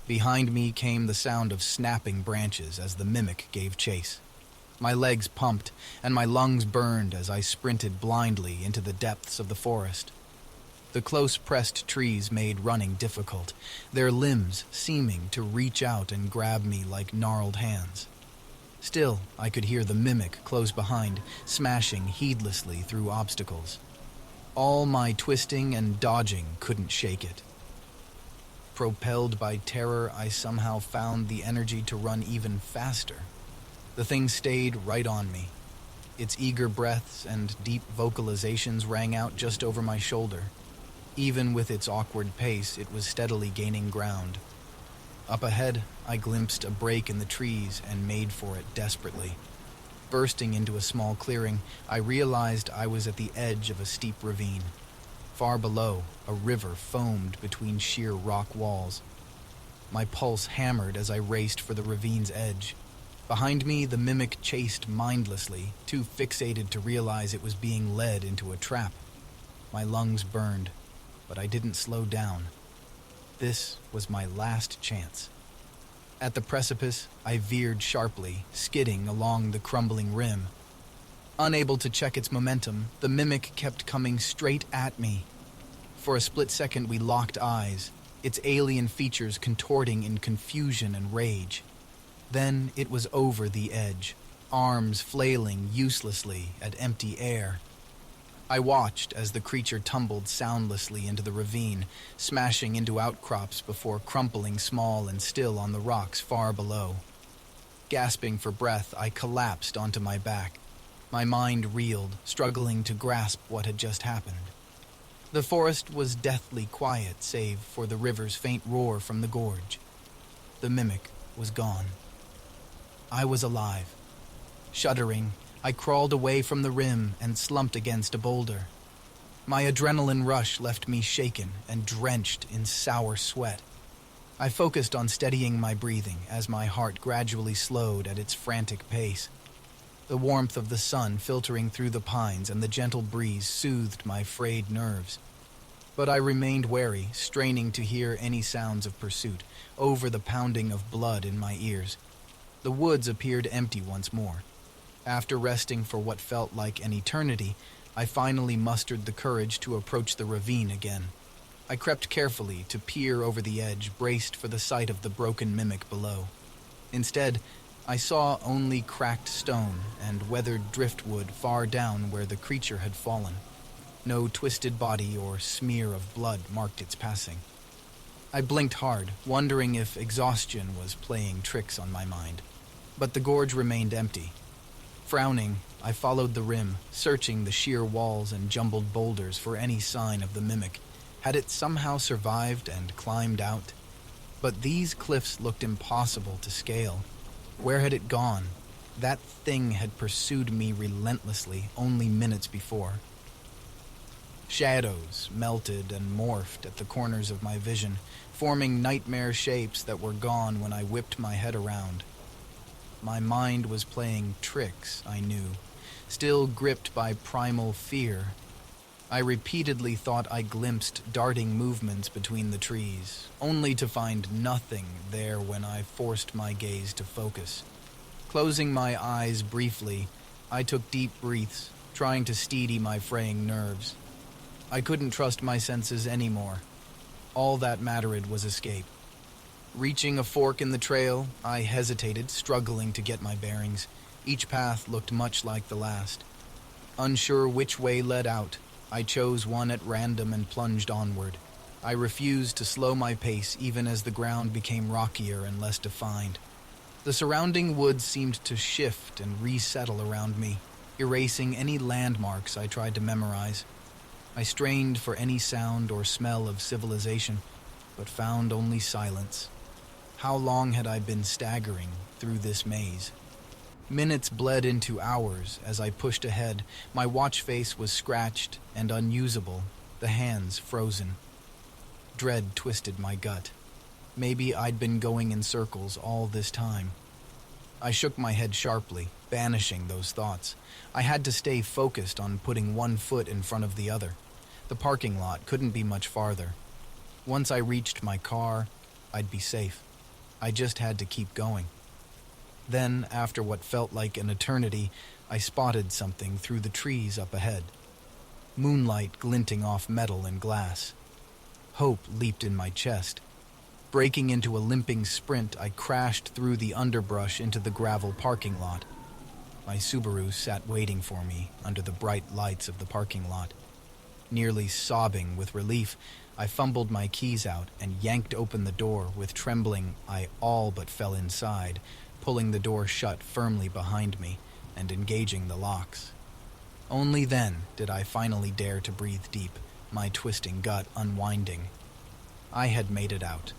[SPEAKER 1] Behind me came the sound of snapping branches as the mimic gave chase. My legs pumped, and my lungs burned as I sprinted blindly into the depths of the forest. The close-pressed trees made running difficult, their limbs seeming to reach out and grab me like gnarled hands. Still, I could hear the mimic close behind, smashing heedlessly through obstacles. All my twisting and dodging couldn't shake it. Propelled by terror, I somehow found the energy to run even faster. The thing stayed right on me. Its eager breaths and deep vocalizations rang out just over my shoulder. Even with its awkward pace, it was steadily gaining ground. Up ahead, I glimpsed a break in the trees and made for it desperately. Bursting into a small clearing, I realized I was at the edge of a steep ravine. Far below, a river foamed between sheer rock walls. My pulse hammered as I raced for the ravine's edge. Behind me, the mimic chased mindlessly, too fixated to realize it was being led into a trap. My lungs burned, but I didn't slow down. This was my last chance. At the precipice, I veered sharply, skidding along the crumbling rim. Unable to check its momentum, the mimic kept coming straight at me. For a split second, we locked eyes, its alien features contorting in confusion and rage. Then it was over the edge, arms flailing uselessly at empty air. I watched as the creature tumbled soundlessly into the ravine, smashing into outcrops before crumpling small and still on the rocks far below. Gasping for breath, I collapsed onto my back. My mind reeled, struggling to grasp what had just happened. The forest was deathly quiet, save for the river's faint roar from the gorge. The mimic was gone. I was alive. Shuddering, I crawled away from the rim and slumped against a boulder. My adrenaline rush left me shaken and drenched in sour sweat. I focused on steadying my breathing as my heart gradually slowed at its frantic pace. The warmth of the sun filtering through the pines and the gentle breeze soothed my frayed nerves. But I remained wary, straining to hear any sounds of pursuit, over the pounding of blood in my ears. The woods appeared empty once more. After resting for what felt like an eternity, I finally mustered the courage to approach the ravine again. I crept carefully to peer over the edge, braced for the sight of the broken mimic below. Instead, I saw only cracked stone and weathered driftwood far down where the creature had fallen. No twisted body or smear of blood marked its passing. I blinked hard, wondering if exhaustion was playing tricks on my mind. But the gorge remained empty. Frowning, I followed the rim, searching the sheer walls and jumbled boulders for any sign of the mimic. Had it somehow survived and climbed out? But these cliffs looked impossible to scale. Where had it gone? That thing had pursued me relentlessly only minutes before. Shadows melted and morphed at the corners of my vision, forming nightmare shapes that were gone when I whipped my head around. My mind was playing tricks, I knew, still gripped by primal fear. I repeatedly thought I glimpsed darting movements between the trees, only to find nothing there when I forced my gaze to focus. Closing my eyes briefly, I took deep breaths, trying to steady my fraying nerves. I couldn't trust my senses anymore. All that mattered was escape. Reaching a fork in the trail, I hesitated, struggling to get my bearings. Each path looked much like the last. Unsure which way led out, I chose one at random and plunged onward. I refused to slow my pace even as the ground became rockier and less defined. The surrounding woods seemed to shift and resettle around me, erasing any landmarks I tried to memorize. I strained for any sound or smell of civilization, but found only silence. How long had I been staggering through this maze? Minutes bled into hours as I pushed ahead. My watch face was scratched and unusable, the hands frozen. Dread twisted my gut. Maybe I'd been going in circles all this time. I shook my head sharply, banishing those thoughts. I had to stay focused on putting one foot in front of the other. The parking lot couldn't be much farther. Once I reached my car, I'd be safe. I just had to keep going. Then, after what felt like an eternity, I spotted something through the trees up ahead. Moonlight glinting off metal and glass. Hope leaped in my chest. Breaking into a limping sprint, I crashed through the underbrush into the gravel parking lot. My Subaru sat waiting for me under the bright lights of the parking lot. Nearly sobbing with relief, I fumbled my keys out and yanked open the door. With trembling, I all but fell inside, pulling the door shut firmly behind me and engaging the locks. Only then did I finally dare to breathe deep, my twisting gut unwinding. I had made it out.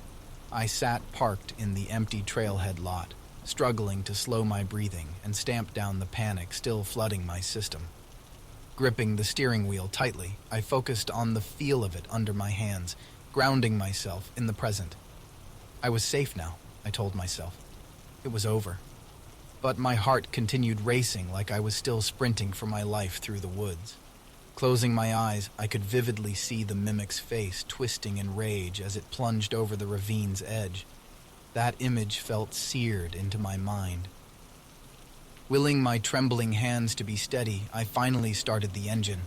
[SPEAKER 1] I sat parked in the empty trailhead lot, struggling to slow my breathing and stamp down the panic still flooding my system. Gripping the steering wheel tightly, I focused on the feel of it under my hands, grounding myself in the present. I was safe now, I told myself. It was over. But my heart continued racing like I was still sprinting for my life through the woods. Closing my eyes, I could vividly see the mimic's face twisting in rage as it plunged over the ravine's edge. That image felt seared into my mind. Willing my trembling hands to be steady, I finally started the engine.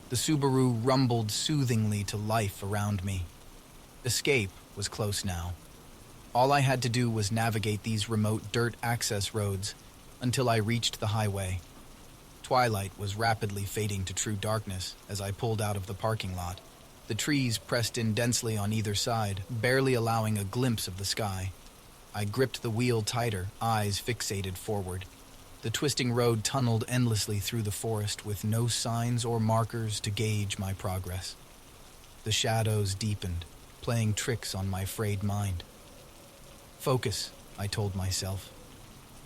[SPEAKER 1] The Subaru rumbled soothingly to life around me. Escape was close now. All I had to do was navigate these remote dirt access roads until I reached the highway. Twilight was rapidly fading to true darkness as I pulled out of the parking lot. The trees pressed in densely on either side, barely allowing a glimpse of the sky. I gripped the wheel tighter, eyes fixated forward. The twisting road tunneled endlessly through the forest with no signs or markers to gauge my progress. The shadows deepened, playing tricks on my frayed mind. Focus, I told myself.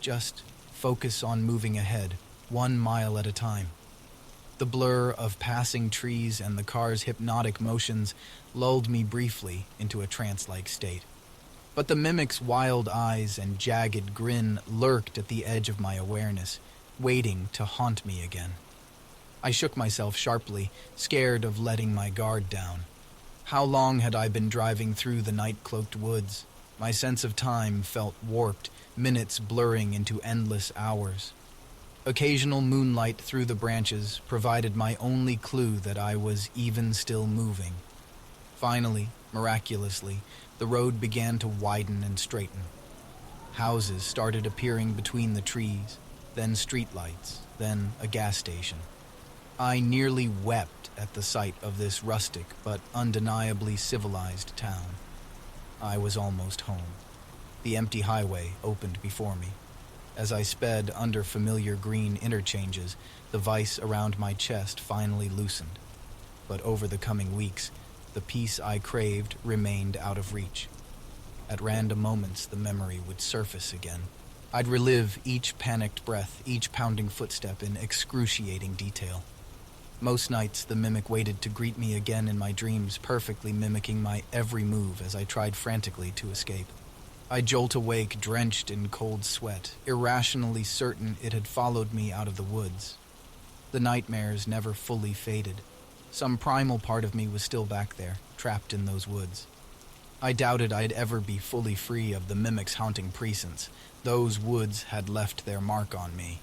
[SPEAKER 1] Just focus on moving ahead, 1 mile at a time. The blur of passing trees and the car's hypnotic motions lulled me briefly into a trance-like state. But the mimic's wild eyes and jagged grin lurked at the edge of my awareness, waiting to haunt me again. I shook myself sharply, scared of letting my guard down. How long had I been driving through the night-cloaked woods? My sense of time felt warped, minutes blurring into endless hours. Occasional moonlight through the branches provided my only clue that I was even still moving. Finally, miraculously, the road began to widen and straighten. Houses started appearing between the trees, then streetlights, then a gas station. I nearly wept at the sight of this rustic but undeniably civilized town. I was almost home. The empty highway opened before me. As I sped under familiar green interchanges, the vice around my chest finally loosened. But over the coming weeks, the peace I craved remained out of reach. At random moments, the memory would surface again. I'd relive each panicked breath, each pounding footstep in excruciating detail. Most nights, the mimic waited to greet me again in my dreams, perfectly mimicking my every move as I tried frantically to escape. I'd jolt awake, drenched in cold sweat, irrationally certain it had followed me out of the woods. The nightmares never fully faded. Some primal part of me was still back there, trapped in those woods. I doubted I'd ever be fully free of the mimic's haunting presence. Those woods had left their mark on me.